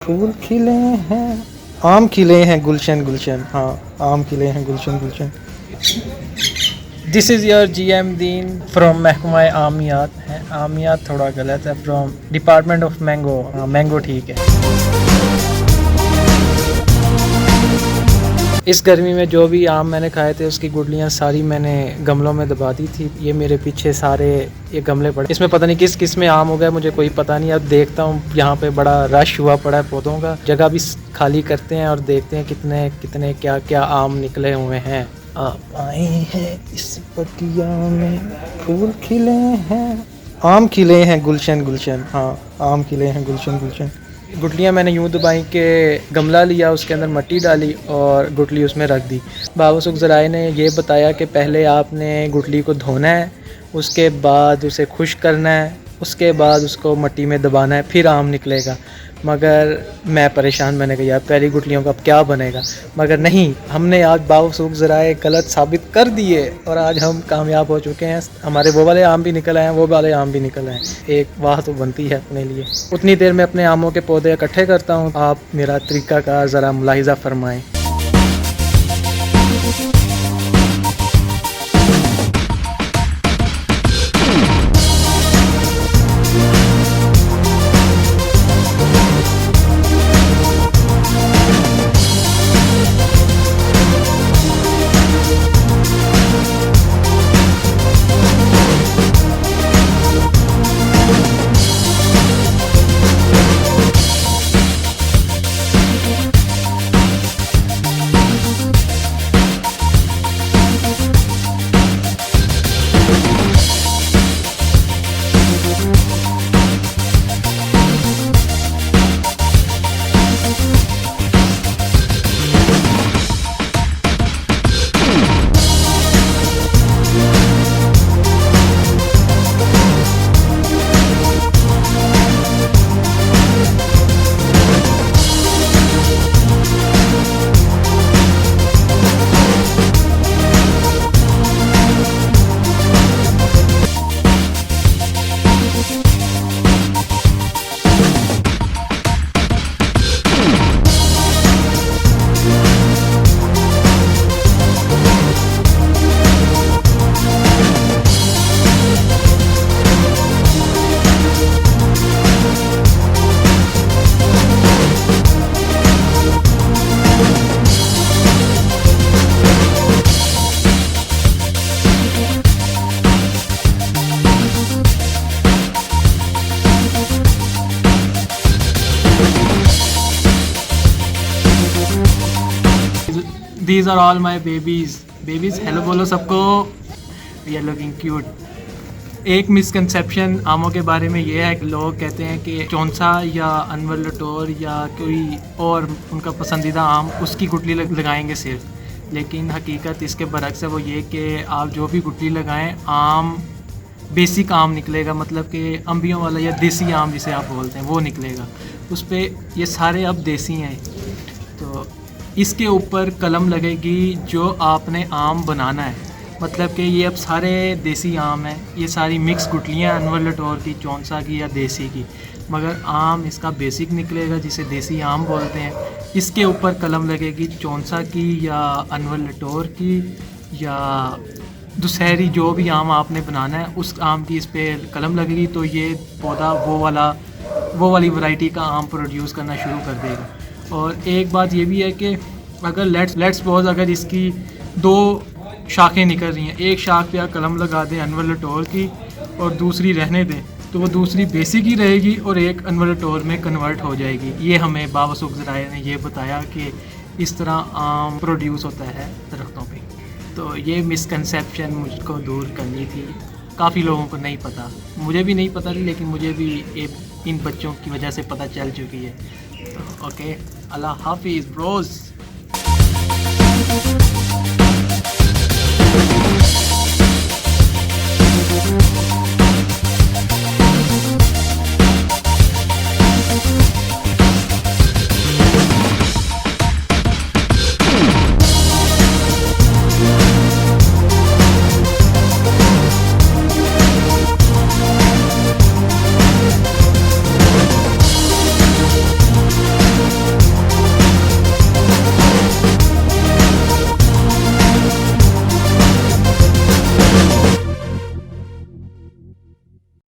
फूल खिले हैं, आम खिले हैं गुलशन गुलशन, हाँ आम खिले हैं गुलशन गुलशन। This is your GM Deen from महकमा आमियात है। आमियात थोड़ा गलत है, फ्रॉम डिपार्टमेंट ऑफ मैंगो। हाँ मैंगो ठीक है। इस गर्मी में जो भी आम मैंने खाए थे उसकी गुठलियाँ सारी मैंने गमलों में दबा दी थी। ये मेरे पीछे सारे ये गमले पड़े, इसमें पता नहीं किस किस में आम हो गया, मुझे कोई पता नहीं। अब देखता हूँ, यहाँ पे बड़ा रश हुआ पड़ा है पौधों का, जगह भी खाली करते हैं और देखते हैं कितने कितने क्या क्या आम निकले हुए हैं। आप आए हैं इस बगिया में, फूल खिले हैं, आम खिले हैं गुलशन गुलशन, हाँ आम खिले हैं गुलशन गुलशन। गुटलियाँ मैंने यूँ दबाई कि गमला लिया, उसके अंदर मिट्टी डाली और गुटली उसमें रख दी। बाबा सुख ज़राए ने ये बताया कि पहले आपने गुटली को धोना है, उसके बाद उसे खुश्क करना है, उसके बाद उसको मिट्टी में दबाना है, फिर आम निकलेगा। मगर मैं परेशान, मैंने कहा यार पहली गुटलियों का अब क्या बनेगा। मगर नहीं, हमने आज बाबा सुख ज़राए गलत साबित कर दिए और आज हम कामयाब हो चुके हैं। हमारे वो वाले आम भी निकल आए हैं, वो वाले आम भी निकल आए हैं। एक वाह तो बनती है अपने लिए। उतनी देर में अपने आमों के पौधे इकट्ठे करता हूँ, आप मेरा तरीक़ाकार ज़रा मुलाहिज़ा फरमाएँ। These are all my babies. Hello बोलो सबको। We are looking cute. एक मिसकंसेप्शन आमों के बारे में ये है कि लोग कहते हैं कि चौंसा या अनवर लटोर या कोई और उनका पसंदीदा आम, उसकी गुटली लगाएंगे सिर्फ। लेकिन हकीकत इसके बरक्स है, वो ये कि आप जो भी गुटली लगाएं, आम बेसिक आम निकलेगा, मतलब कि अम्बियों वाला या देसी आम जिसे आप बोलते हैं वो निकलेगा। उस पर ये सारे अब देसी हैं, तो इसके ऊपर कलम लगेगी जो आपने आम बनाना है। मतलब कि ये अब सारे देसी आम हैं, ये सारी मिक्स गुटलियाँ अनवर लटोर की, चौंसा की या देसी की, मगर आम इसका बेसिक निकलेगा जिसे देसी आम बोलते हैं। इसके ऊपर कलम लगेगी चौंसा की या अनवर लटोर की या दुशहरी, जो भी आम आपने बनाना है उस आम की इस पर कलम लगेगी, तो ये पौधा वो वाली वैरायटी का आम प्रोड्यूस करना शुरू कर देगा। और एक बात ये भी है कि अगर लेट्स सपोज अगर इसकी 2 शाखें निकल रही हैं, एक शाख पे आप कलम लगा दें अनवर लटोर की और दूसरी रहने दें, तो वो दूसरी बेसिक ही रहेगी और एक अनवर लटोर में कन्वर्ट हो जाएगी। ये हमें बाबा सुख ज़राए ने ये बताया कि इस तरह आम प्रोड्यूस होता है दरख्तों पे। तो ये मिसकंसेप्शन मुझको दूर करनी थी। काफ़ी लोगों को नहीं पता, मुझे भी नहीं पता थी, लेकिन मुझे भी इन बच्चों की वजह से पता चल चुकी है। तो ओके, अल्लाह हाफिज़ ब्रोज़।